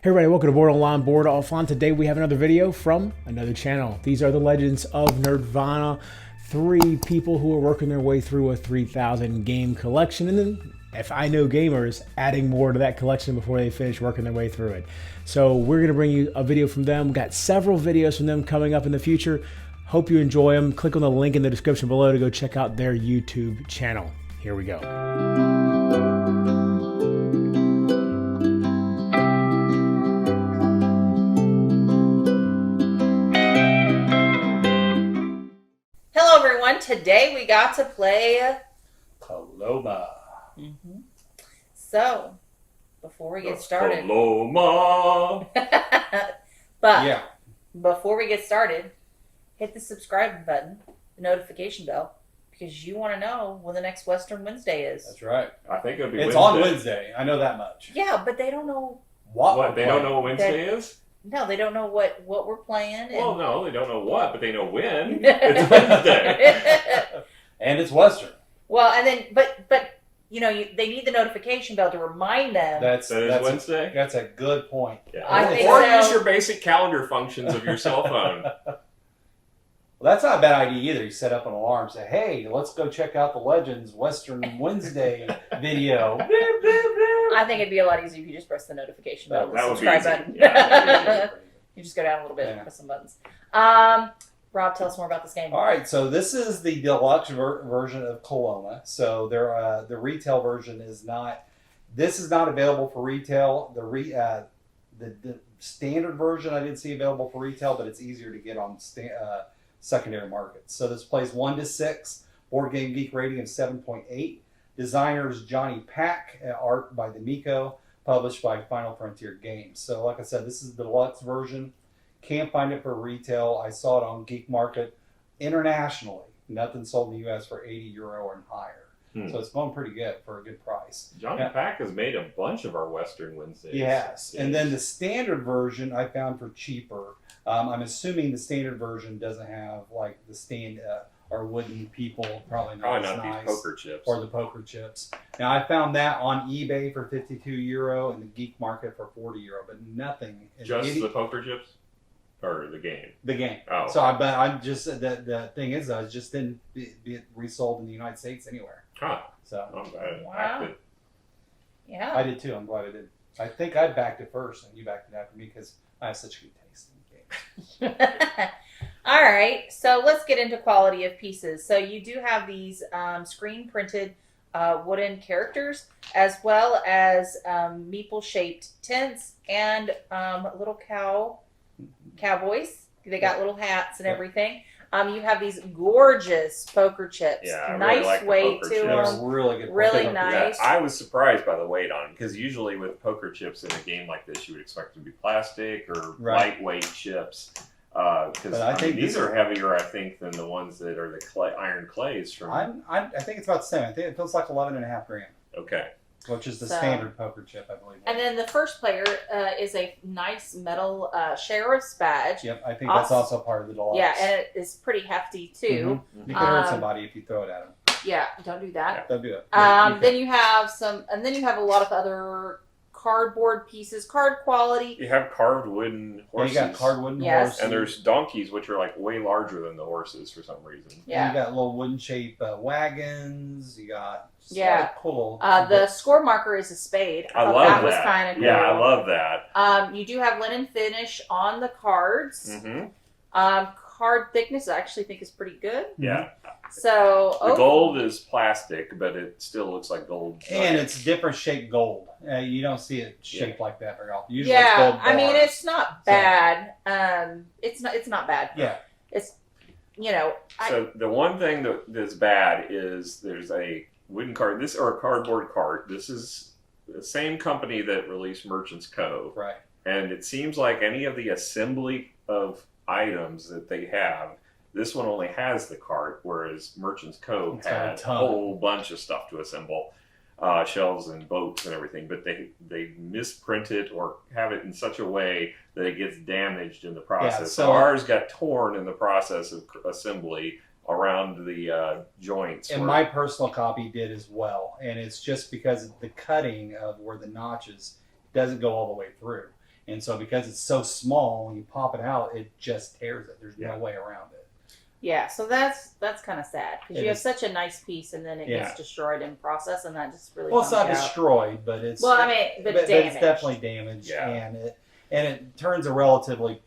Hey everybody, welcome to Board Online, Board Offline. Today we have another video from another channel. These are the Legends of Nerdvana. 3 people who are working their way through a 3,000 game collection, and then, if I know gamers, adding more to that collection before they finish working their way through it. So we're going to bring you a video from them. We've got several videos from them coming up in the future. Hope you enjoy them. Click on the link in the description below to go check out their YouTube channel. Here we go. Today we got to play Coloma. So, before we get started, Coloma. Before we get started, hit the subscribe button, the notification bell, because you want to know when the next Western Wednesday is. That's right. I think it'll be It's Wednesday. on Wednesday. I know that much. Yeah, but they don't know. What? They don't know what Wednesday is? No, they don't know what we're playing. Well, no, they don't know what, but they know when. It's Wednesday. And it's Western. Well, and then, but you know, they need the notification bell to remind them. That's Wednesday? That's a good point. Yeah. I think or so. use your basic calendar functions of your cell phone. Well, that's not a bad idea either. You set up an alarm, say, "Hey, let's go check out the Legends Western Wednesday video." I think it'd be a lot easier if you just press the notification bell, the That would be subscribe easy. button. Yeah, You just go down a little bit and Yeah. press some buttons. Rob, tell us more about this game. All right, so this is the deluxe version of Coloma. So the retail version is not. This is not available for retail. The standard version I didn't see available for retail, but it's easier to get on secondary markets. So this plays 1 to 6. Board Game Geek rating of 7.8. Designers Johnny Pack. Art by the Miko. Published by Final Frontier Games. So like I said, this is the deluxe version. Can't find it for retail. I saw it on Geek Market internationally. Nothing sold in the U.S. for €80 and higher. So it's going pretty good for a good price. Johnny Pack has made a bunch of our Western Wednesdays. Yes. And then the standard version I found for cheaper. I'm assuming the standard version doesn't have like the stand or wooden people. Probably not these poker chips. Or the poker chips. Now I found that on eBay for €52 and the Geek Market for €40, but nothing. Just the poker chips? Or the game? The game. Oh. So I'm just the thing is I just didn't be resold in the United States anywhere. Huh. So I'm glad Wow. I backed it. Yeah. I did too. I'm glad I did. I think I backed it first and you backed it after me because I have such good taste in games. All right. So let's get into quality of pieces. So you do have these screen printed wooden characters, as well as meeple shaped tents and little cowboys. They got little hats and everything. You have these gorgeous poker chips. Yeah, I really nice like the weight poker to chips. them. They're really good. Really poker nice. chips. Yeah, I was surprised by the weight on them because usually with poker chips in a game like this, you would expect them to be plastic or lightweight chips. Because I think these are heavier, I think, than the ones that are the iron clays from. I think it's about the same. I think it feels like 11.5 grams. Okay. Which is the So- standard poker chip, I believe. And then the first player is a nice metal sheriff's badge. Yep, I think that's also part of the deluxe. Yeah, and it is pretty hefty too. You can hurt somebody if you throw it at them. Yeah, don't do that. Don't do it. Then you have a lot of other cardboard pieces, card quality. You have carved wooden horses. You got card wooden Yes. horses. And there's donkeys, which are like way larger than the horses for some reason. Yeah. You got little wooden shaped wagons. You got cool. The score marker is a spade. I thought love that was that. kind of cool. Yeah, I love that. You do have linen finish on the cards. Mm-hmm. Card thickness, I actually think is pretty good. Yeah. So The gold is plastic, but it still looks like gold. And it's different shaped gold. You don't see it shaped like that very often. Usually it's gold I mean bars. it's not bad. It's not bad. Yeah. It's So the one thing that's bad is there's a wooden card, or a cardboard cart. This is the same company that released Merchant's Cove. Right. And it seems like any of the assembly of items that they have, this one only has the cart, whereas Merchant's Cove had a whole bunch of stuff to assemble. Shelves and boats and everything, but they misprint it or have it in such a way that it gets damaged in the process. Yeah, so ours got torn in the process of assembly around the joints. And my personal copy did as well. And it's just because the cutting of where the notches doesn't go all the way through. And so because it's so small, when you pop it out, it just tears it. There's no way around it. Yeah, so that's kind of sad because you have is. such a nice piece and then it gets destroyed in process, and that just really. Well, it's not bums you out. destroyed, but it's. Well, I mean, but it's damaged. definitely damaged, Yeah. and it turns a relatively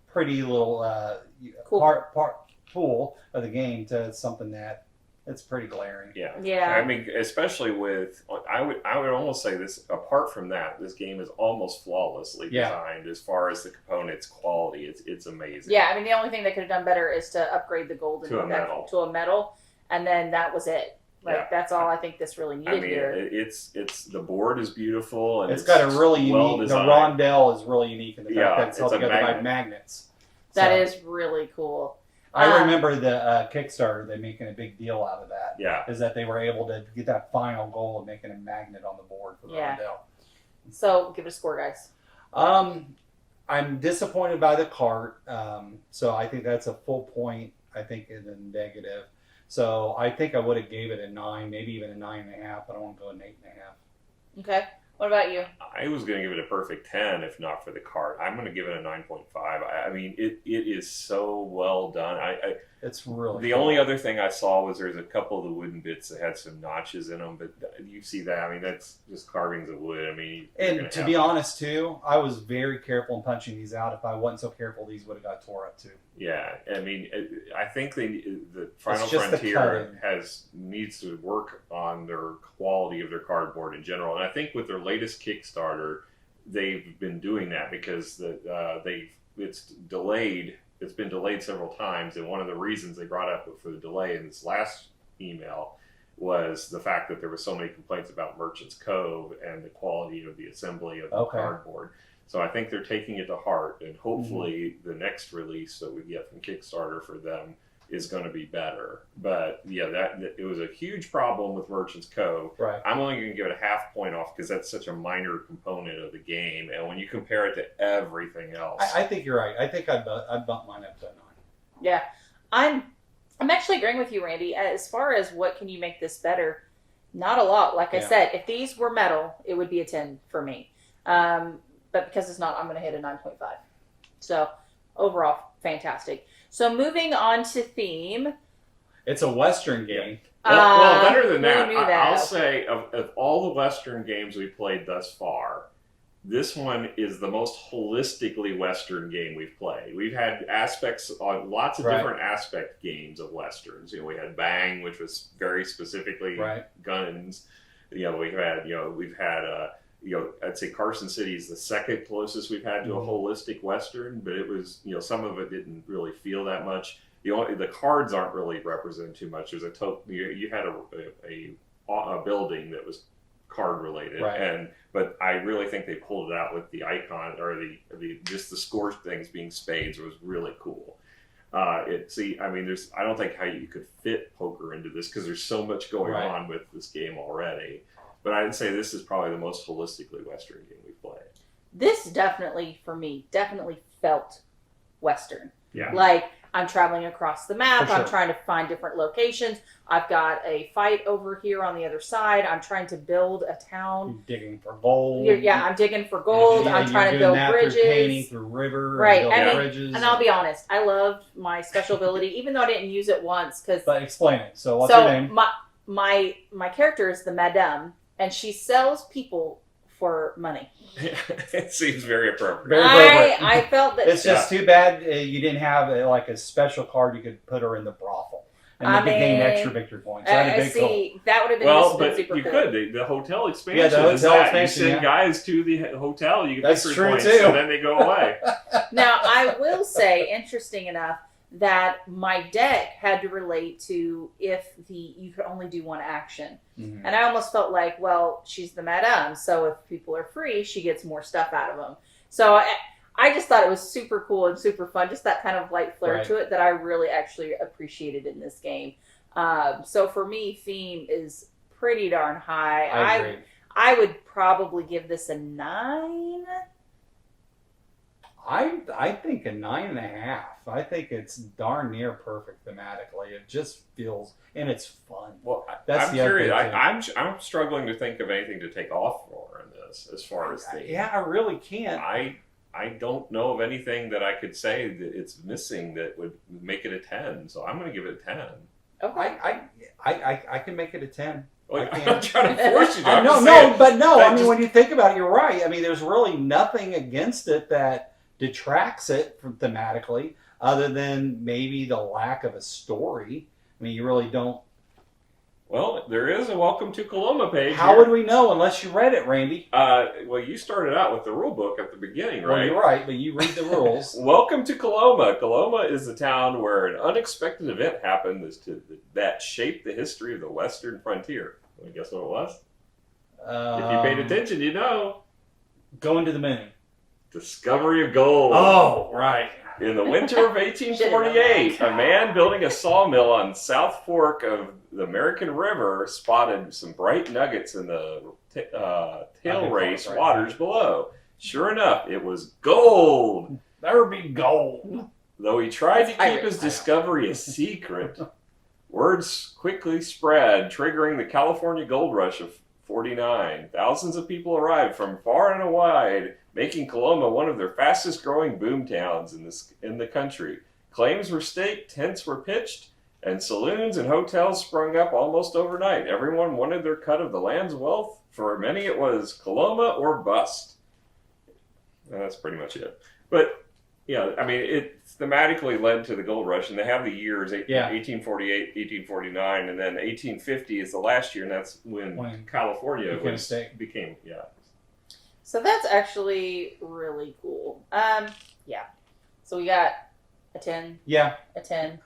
pretty little Cool. part pool of the game to something that it's pretty glaring. Yeah. Yeah. I mean, especially with, I would almost say this, apart from that, this game is almost flawlessly designed as far as the components quality. It's amazing. Yeah, I mean, the only thing they could have done better is to upgrade the gold To a metal. to a metal, and then that was it. Like, that's all I think this really needed I mean, here. it's the board is beautiful, and It's got a really well unique. designed. The rondelle is really unique in the fact that it's held it's a together by magnet. magnets. That So, is really cool. I remember the Kickstarter. They making a big deal out of that. Yeah. Is that they were able to get that final goal of making a magnet on the board for the rondelle. So, give it a score, guys. I'm disappointed by the cart. So I think that's a full point. I think in the negative. So I think I would have gave it a 9, maybe even a 9.5, but I want to go an 8.5. Okay. What about you? I was going to give it a perfect 10 if not for the cart. I'm going to give it a 9.5. I mean, it is so well done. It's really the cool. only other thing I saw was there's a couple of the wooden bits that had some notches in them, but you see that. I mean, that's just carvings of wood. I mean, And to be honest, too, I was very careful in punching these out. If I wasn't so careful, these would have got tore up, too. Yeah, I mean, I think the Final just the Frontier needs to work on their quality of their cardboard in general, and I think with their latest Kickstarter, they've been doing that because it's delayed. It's been delayed several times, and one of the reasons they brought up for the delay in this last email was the fact that there were so many complaints about Merchant's Cove and the quality of the assembly of the cardboard. So I think they're taking it to heart, and hopefully the next release that we get from Kickstarter for them is going to be better. But yeah, it was a huge problem with Merchant's Cove. Right. I'm only going to give it a half point off because that's such a minor component of the game, and when you compare it to everything else, I think you're right. I think I'd bump mine up to a 9. Yeah. I'm actually agreeing with you, Randy. As far as what can you make this better, not a lot. Like I said, if these were metal, it would be a 10 for me. But because it's not, I'm going to hit a 9.5. So overall, fantastic. So moving on to theme. It's a Western game. well, better than who that, knew that? I'll say of all the Western games we played thus far, this one is the most holistically Western game we've played. We've had aspects on lots of different aspect games of Westerns. You know, we had Bang, which was very specifically guns. You know, we've had I'd say Carson City is the second closest we've had to a holistic Western, but it was, some of it didn't really feel that much. The cards aren't really represented too much. There's you had a building that was card related, but I really think they pulled it out with the icon or the just the score things being spades was really cool. I don't think how you could fit poker into this because there's so much going on with this game already. But I'd say this is probably the most holistically Western game we've played. This definitely, for me, felt Western. Yeah. Like, I'm traveling across the map. For sure. I'm trying to find different locations. I've got a fight over here on the other side. I'm trying to build a town. You're digging for gold. I'm digging for gold. I'm trying to build bridges. You're painting through river. Right. Bridges. And I'll be honest, I loved my special ability, even though I didn't use it once. But explain it. So what's your name? My character is the Madame, and she sells people for money. It seems very appropriate. Very appropriate. I felt that It's just too bad you didn't have a special card you could put her in the brothel. And you could gain extra victory points. That'd be cool. That would have been but super you cool. could. The hotel expansion. Yeah, the is hotel that. expansion, You send guys to the hotel, you get That's victory true, points, too. and then they go away. Now, I will say, interesting enough, that my deck had to relate to if you could only do one action. Mm-hmm. And I almost felt like, well, she's the Madame, so if people are free, she gets more stuff out of them. So I just thought it was super cool and super fun, just that kind of light flair to it that I really actually appreciated in this game. So for me, theme is pretty darn high. I agree. I would probably give this a 9. I think a 9.5. I think it's darn near perfect thematically. It just feels, and it's fun. Well, That's I'm the other curious. thing, too. I'm struggling to think of anything to take off for in this as far as the. Yeah, I really can't. I don't know of anything that I could say that it's missing that would make it a 10. So I'm going to give it a 10. Okay. I can make it a 10. Like, I I'm can't. trying to force you to. I'm No, just no, saying, but no. that I mean, just- when you think about it, you're right. I mean, there's really nothing against it that detracts it from thematically, other than maybe the lack of a story. I mean, you really don't. Well, there is a Welcome to Coloma page. How here. would we know unless you read it, Randy? Well, you started out with the rule book at the beginning, right? Well, you're right, but you read the rules. Welcome to Coloma. Coloma is the town where an unexpected event happened that shaped the history of the western frontier. Want to guess what it was? If you paid attention, you know. Going to the moon. Discovery of gold. Oh, right. In the winter of 1848, a man building a sawmill on South Fork of the American River spotted some bright nuggets in the tail race waters below. Sure enough, it was gold. There be gold. Though he tried to keep his discovery a secret, words quickly spread, triggering the California gold rush of 49. Thousands of people arrived from far and wide, making Coloma one of their fastest growing boom towns in the country. Claims were staked, tents were pitched, and saloons and hotels sprung up almost overnight. Everyone wanted their cut of the land's wealth. For many it was Coloma or bust. That's pretty much it. But, yeah, I mean, it thematically led to the gold rush, and they have the years, 1848, 1849, and then 1850 is the last year, and that's when California became. So that's actually really cool. Yeah. So we got a 10. Yeah. A 10.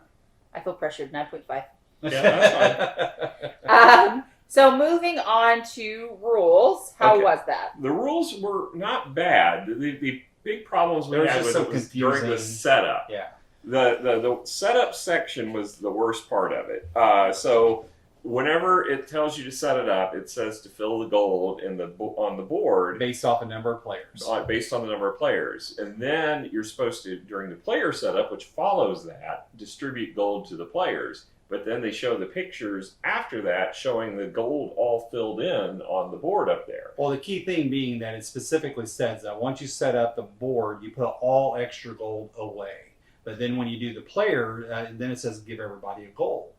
I feel pressured. 9.5. Yeah, that's fine. So moving on to rules. How was that? The rules were not bad. The big problems we had with it was during the setup. Yeah. The setup section was the worst part of it. So whenever it tells you to set it up, it says to fill the gold on the board based off a number of players. Based on the number of players, and then you're supposed to, during the player setup, which follows that, distribute gold to the players. But then they show the pictures after that showing the gold all filled in on the board up there. Well, the key thing being that it specifically says that once you set up the board, you put all extra gold away. But then when you do the player, then it says give everybody a gold.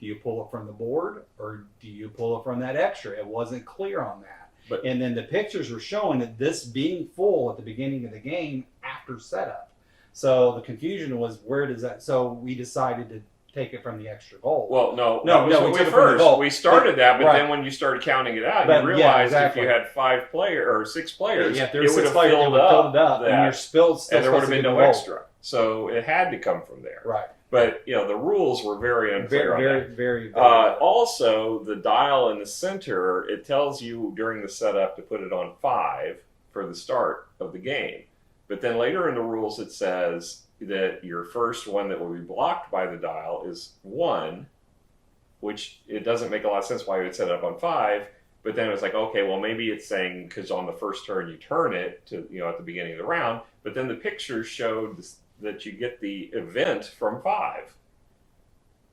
Do you pull it from the board or do you pull it from that extra? It wasn't clear on that. And then the pictures were showing that this being full at the beginning of the game after setup. So the confusion was, where does that... So we decided to take it from the extra gold. Well, no, we took it from the gold. We started that, but then when you started counting it out, you realized if you had 6 players, if there it were would 6 have players, filled up that, and you're still and there would have been no gold. extra. So it had to come from there. Right. But the rules were very unclear on that. Very. Also, the dial in the center, it tells you during the setup to put it on 5 for the start of the game. But then later in the rules, it says that your first one that will be blocked by the dial is 1, which it doesn't make a lot of sense why you would set it up on 5. But then it was like, okay, well, maybe it's saying because on the first turn you turn it to, at the beginning of the round. But then the pictures showed that you get the event from 5.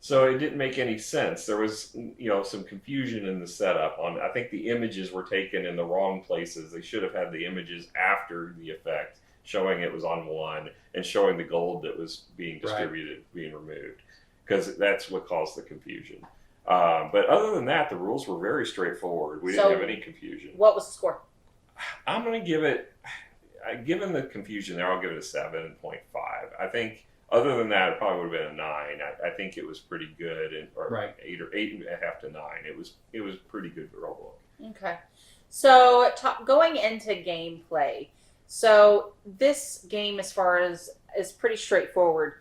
So it didn't make any sense. There was, some confusion in the setup. I think the images were taken in the wrong places. They should have had the images after the effect, showing it was on 1 and showing the gold that was being distributed, being removed, because that's what caused the confusion. But other than that, the rules were very straightforward. We didn't have any confusion. What was the score? I'm going to give it, given the confusion there, I'll give it a 7.5. I think other than that, it probably would have been a 9. I think it was pretty good, or 8 or 8.5 to 9. It was pretty good rule book. Okay. So going into gameplay. So this game, as far as, is pretty straightforward.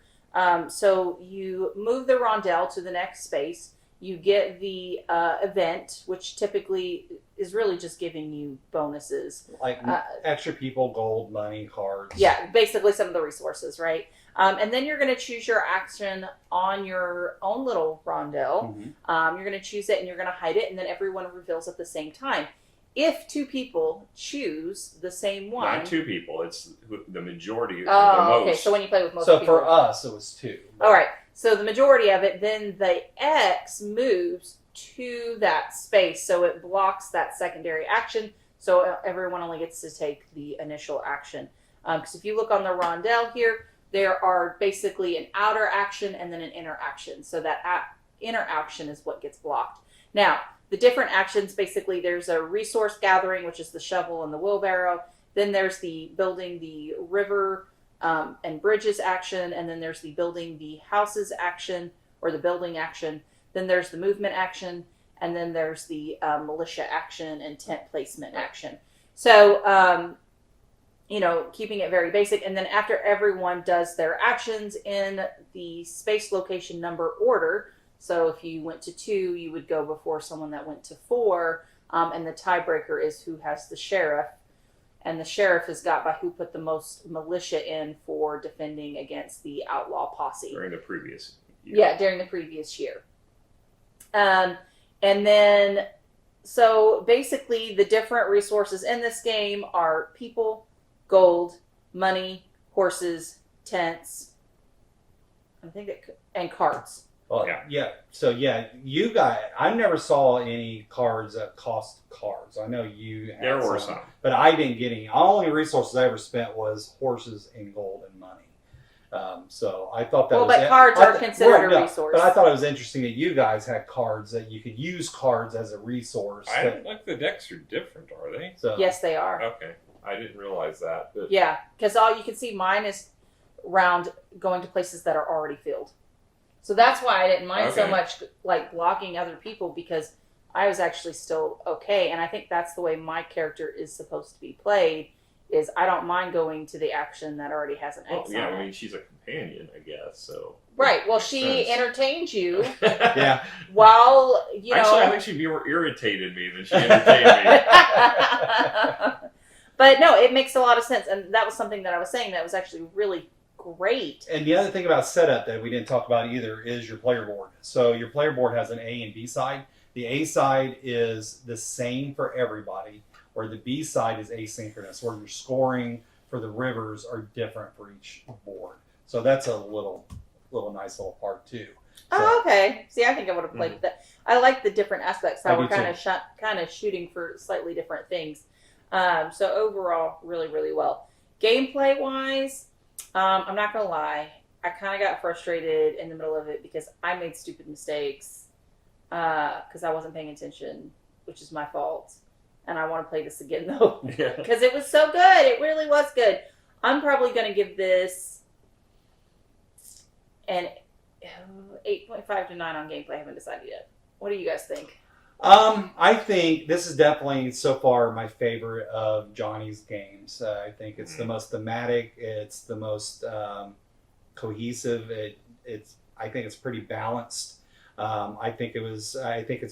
So you move the rondelle to the next space. You get the event, which typically is really just giving you bonuses. Like extra people, gold, money, cards. Yeah, basically some of the resources, right? And then you're going to choose your action on your own little rondelle. Mm-hmm. You're going to choose it and you're going to hide it, and then everyone reveals at the same time. If 2 people choose the same one... Not 2 people, it's the majority. Oh, okay, so when you play with most people... So for us, it was 2. All right, so the majority of it, then the X moves to that space, so it blocks that secondary action, So everyone only gets to take the initial action. Because if you look on the rondel here, there are basically an outer action and then an inner action. So that inner action is what gets blocked. Now, the different actions, basically there's a resource gathering, which is the shovel and the wheelbarrow. Then there's the building the river and bridges action. And then there's the building the houses action, or the building action. Then there's the movement action. And then there's the militia action and tent placement action. So, keeping it very basic. And then after everyone does their actions in the space location number order, so if you went to 2, you would go before someone that went to 4, and the tiebreaker is who has the sheriff. And the sheriff is got by who put the most militia in for defending against the outlaw posse. During the previous year. Yeah, during the previous year. And then, so basically the different resources in this game are people, gold, money, horses, tents, and cards. Well, yeah. So you guys, I never saw any cards that cost cards. I know you had There were some. but I didn't get any. All only resources I ever spent was horses and gold and money. So I thought that was... But cards are considered a resource. But I thought it was interesting that you guys had cards, that you could use cards as a resource. I don't think the decks are different, are they? So, Yes, they are. Okay. I didn't realize that. But Yeah, because all you can see mine is round going to places that are already filled. So that's why I didn't mind so much like blocking other people, because I was actually still okay. And I think that's the way my character is supposed to be played, is I don't mind going to the action that already has an X on it. I mean, she's a companion, I guess, so... Right, well, she entertains you yeah. while, Actually, I think she more irritated me than she entertained me. But no, it makes a lot of sense. And that was something that I was saying that was actually really great. And the other thing about setup that we didn't talk about either is your player board. So your player board has an A and B side. The A side is the same for everybody, where the B side is asynchronous, where your scoring for the rivers are different for each board. So that's a little nice little part too. So, Oh, okay. See, I think I would have played with that. I like the different aspects. How I we're do kind of shooting for slightly different things. So overall, really, really well. Gameplay wise, I'm not gonna lie. I kind of got frustrated in the middle of it because I made stupid mistakes because I wasn't paying attention, which is my fault. And I want to play this again though because it was so good. It really was good. I'm probably gonna give this an 8.5 to 9 on gameplay. I haven't decided yet. What do you guys think? I think this is definitely so far my favorite of Johnny's games. I think it's the most thematic. It's the most cohesive. I think it's pretty balanced. I think it's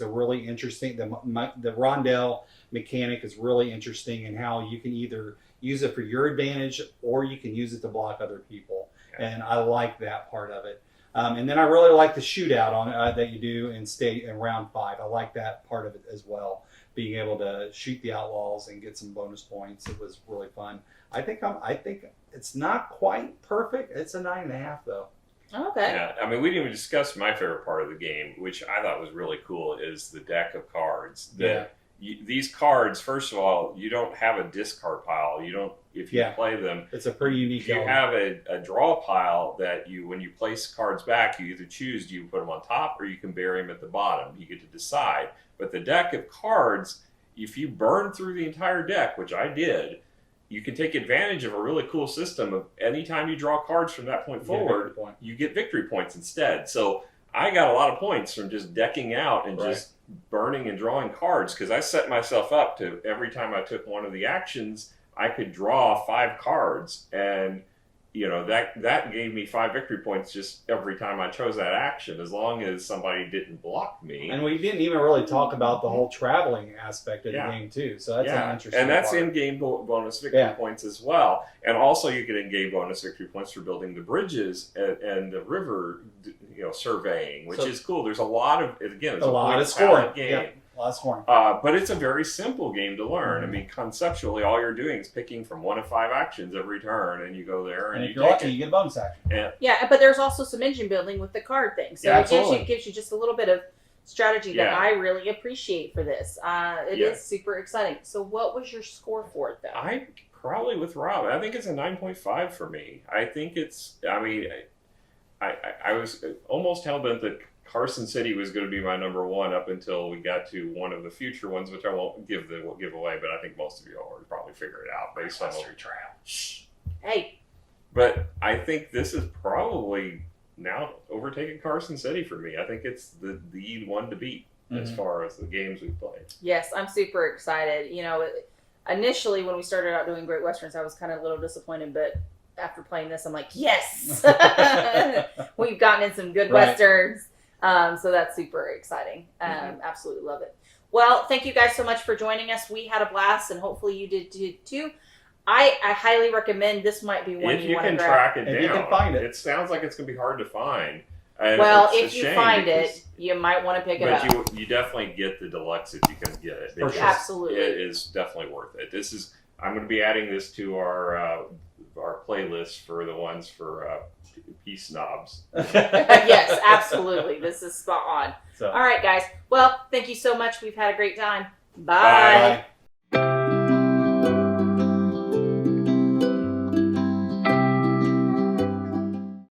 a really interesting. The rondel mechanic is really interesting in how you can either use it for your advantage or you can use it to block other people. And I like that part of it. And then I really like the shootout on that you do in round 5. I like that part of it as well. Being able to shoot the outlaws and get some bonus points. It was really fun. I think it's not quite perfect. It's a 9.5 though. Okay. Yeah, I mean, we didn't even discuss my favorite part of the game, which I thought was really cool, is the deck of cards. These cards, first of all, you don't have a discard pile. You don't, if you play them. It's a pretty unique You have a draw pile that when you place cards back, you either choose, do you put them on top or you can bury them at the bottom. You get to decide. But the deck of cards, if you burn through the entire deck, which I did, you can take advantage of a really cool system of anytime you draw cards from that point forward, you get victory points instead. So I got a lot of points from just decking out and just burning and drawing cards, because I set myself up to every time I took one of the actions, I could draw 5 cards, and that gave me 5 victory points just every time I chose that action, as long as somebody didn't block me. And we didn't even really talk about the whole traveling aspect of the game too. So that's an interesting and that's part. in-game bonus victory points as well. And also you get in-game bonus victory points for building the bridges and the river, surveying, which is cool. There's a lot of, again, it's a lot of scoring game. Yeah. A lot of scoring. But it's a very simple game to learn. I mean, conceptually, all you're doing is picking from 1 of 5 actions every turn, and you go there and if you're lucky, you get a bonus action. Yeah, but there's also some engine building with the card thing. So it gives you just a little bit of strategy that Yeah. I really appreciate for this. It Yeah. is super exciting. So what was your score for it, though? I probably with Rob. I think it's a 9.5 for me. I think it's. I mean, I was almost hell bent that Carson City was going to be my number one up until we got to one of the future ones, which I won't give away. But I think most of you already probably figure it out based on Western Trail. Shh. Hey, But I think this is probably now overtaking Carson City for me. I think it's the one to beat as far as the games we've played. yes, I'm super excited. You know, initially when we started out doing Great Westerns, I was kind of a little disappointed, but after playing this, I'm like, yes, we've gotten in some good Right. Westerns. So that's super exciting. Absolutely love it. Well, thank you guys so much for joining us. We had a blast, and hopefully you did too. I highly recommend this. Might be one If you you want to can grab. track it down, If you can find it. It sounds like it's going to be hard to find. And Well, it's if a you shame find because- it, you might want to pick it up. But you definitely get the deluxe if you can get it. For because sure. Absolutely. It is definitely worth it. I'm going to be adding this to our playlist for the ones for peace snobs. Yes, absolutely. This is spot on. So. All right, guys. Well, thank you so much. We've had a great time. Bye. Bye.